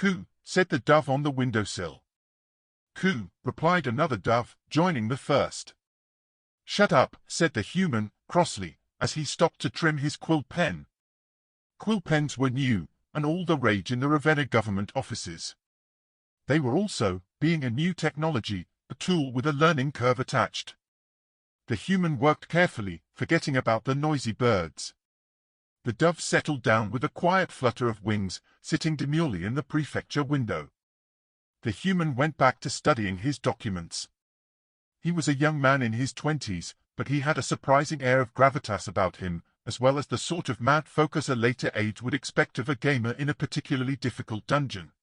"Coo," said the dove on the windowsill. "Coo," replied another dove, joining the first. "Shut up," said the human, crossly, as he stopped to trim his quill pen. Quill pens were new, and all the rage in the Ravenna government offices. They were also, being a new technology, a tool with a learning curve attached. The human worked carefully, forgetting about the noisy birds. The dove settled down with a quiet flutter of wings, sitting demurely in the prefecture window. The human went back to studying his documents. He was a young man in his 20s, but he had a surprising air of gravitas about him, as well as the sort of mad focus a later age would expect of a gamer in a particularly difficult dungeon.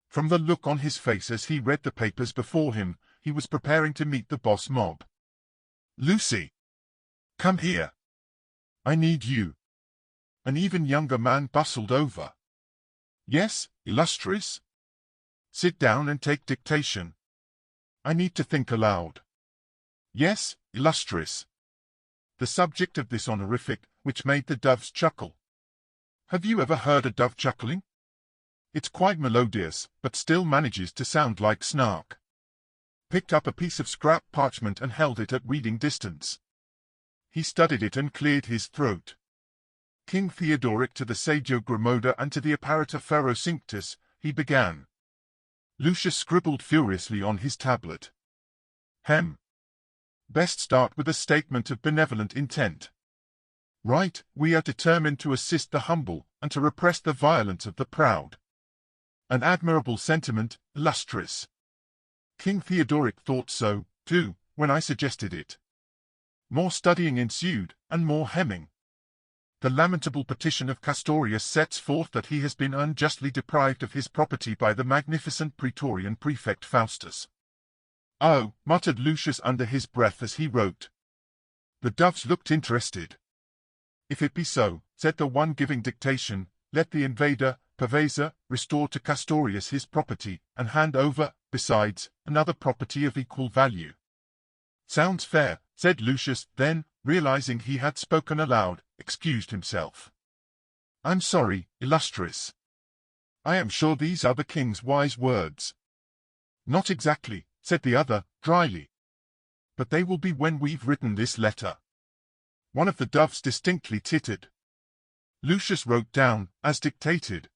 From the look on his face as he read the papers before him, he was preparing to meet the boss mob. "Lucy! Come here! I need you!" An even younger man bustled over. "Yes, illustrious? Sit down and take dictation. I need to think aloud." "Yes, illustrious." The subject of this honorific, which made the doves chuckle. Have you ever heard a dove chuckling? It's quite melodious, but still manages to sound like snark. Picked up a piece of scrap parchment and held it at reading distance. He studied it and cleared his throat. King Theodoric to the Sagio Gramoda and to the Apparitor Ferocinctus, he began. Lucius scribbled furiously on his tablet. Hem. Best start with a statement of benevolent intent. Right, we are determined to assist the humble, and to repress the violence of the proud. An admirable sentiment, illustrious. King Theodoric thought so, too, when I suggested it. More studying ensued, and more hemming. The lamentable petition of Castorius sets forth that he has been unjustly deprived of his property by the magnificent Praetorian prefect Faustus. Oh, muttered Lucius under his breath as he wrote. The doves looked interested. If it be so, said the one giving dictation, let the invader, pervasor, restore to Castorius his property, and hand over, besides, another property of equal value. Sounds fair, said Lucius, then, realizing he had spoken aloud, excused himself. I'm sorry, illustrious. I am sure these are the king's wise words. Not exactly, said the other, dryly. But they will be when we've written this letter. One of the doves distinctly tittered. Lucius wrote down, as dictated.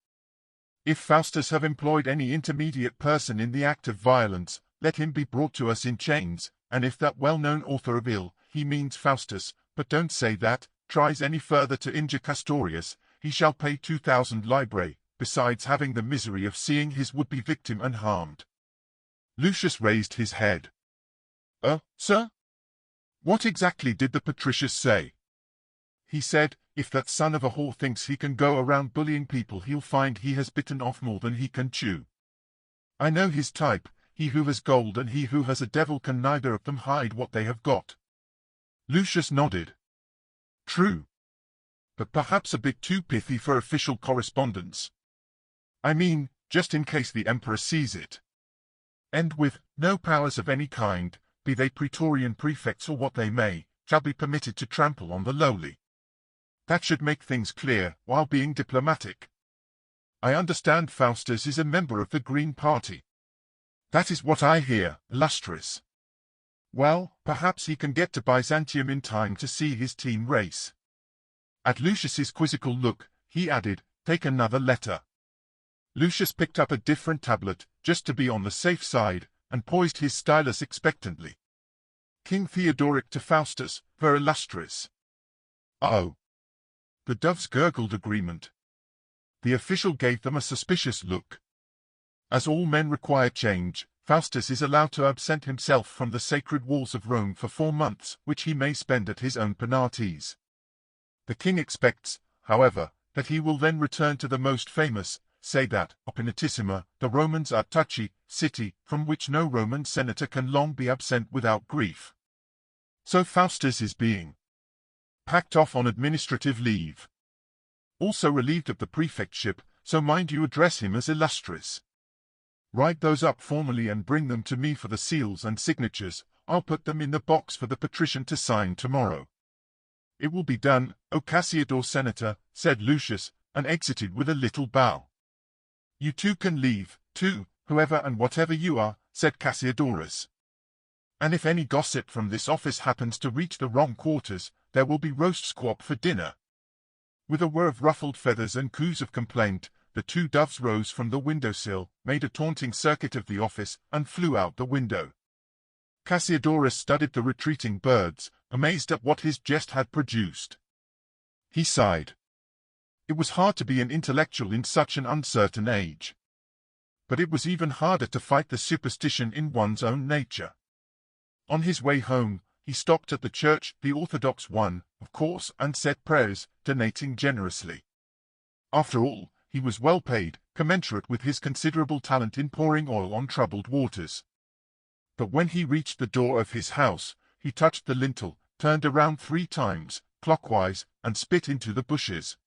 If Faustus have employed any intermediate person in the act of violence, let him be brought to us in chains, and if that well-known author of ill, he means Faustus, but don't say that, tries any further to injure Castorius, he shall pay 2,000 librae, besides having the misery of seeing his would-be victim unharmed. Lucius raised his head. Sir? What exactly did the patricius say? He said, if that son of a whore thinks he can go around bullying people, he'll find he has bitten off more than he can chew. I know his type, he who has gold and he who has a devil can neither of them hide what they have got. Lucius nodded. True. But perhaps a bit too pithy for official correspondence. I mean, just in case the emperor sees it. And with no powers of any kind, be they Praetorian prefects or what they may, shall be permitted to trample on the lowly. That should make things clear, while being diplomatic. I understand Faustus is a member of the Green Party. That is what I hear, illustrious. Well, perhaps he can get to Byzantium in time to see his team race. At Lucius's quizzical look, he added, take another letter. Lucius picked up a different tablet, just to be on the safe side, and poised his stylus expectantly. King Theodoric to Faustus, ver illustrious. Oh. The doves gurgled agreement. The official gave them a suspicious look. As all men require change, Faustus is allowed to absent himself from the sacred walls of Rome for 4 months, which he may spend at his own Penates. The king expects, however, that he will then return to the most famous, say that, opinatissima, the Romans are touchy, city, from which no Roman senator can long be absent without grief. So Faustus is being packed off on administrative leave. Also relieved of the prefectship, so mind you address him as illustrious. Write those up formally and bring them to me for the seals and signatures. I'll put them in the box for the patrician to sign tomorrow. It will be done, O Cassiodor Senator, said Lucius, and exited with a little bow. You two can leave, too, whoever and whatever you are, said Cassiodorus. And if any gossip from this office happens to reach the wrong quarters, there will be roast squab for dinner. With a whir of ruffled feathers and coos of complaint, the two doves rose from the windowsill, made a taunting circuit of the office, and flew out the window. Cassiodorus studied the retreating birds, amazed at what his jest had produced. He sighed. It was hard to be an intellectual in such an uncertain age. But it was even harder to fight the superstition in one's own nature. On his way home, he stopped at the church, the Orthodox one, of course, and said prayers, donating generously. After all, he was well paid, commensurate with his considerable talent in pouring oil on troubled waters. But when he reached the door of his house, he touched the lintel, turned around 3 times, clockwise, and spit into the bushes.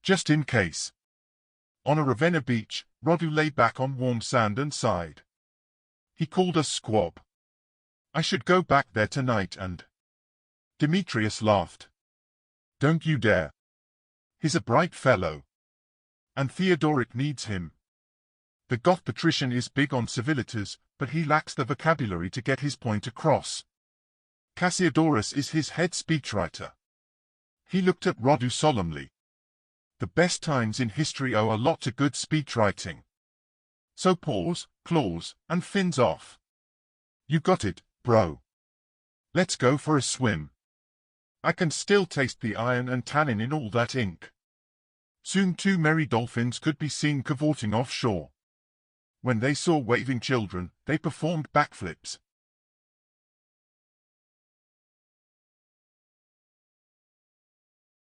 Just in case. On a Ravenna beach, Rodu lay back on warm sand and sighed. He called us squab. I should go back there tonight and... Demetrius laughed. Don't you dare. He's a bright fellow. And Theodoric needs him. The Goth patrician is big on civilities, but he lacks the vocabulary to get his point across. Cassiodorus is his head speechwriter. He looked at Rodu solemnly. The best times in history owe a lot to good speechwriting. So paws, claws, and fins off. You got it, bro. Let's go for a swim. I can still taste the iron and tannin in all that ink. Soon 2 merry dolphins could be seen cavorting offshore. When they saw waving children, they performed backflips,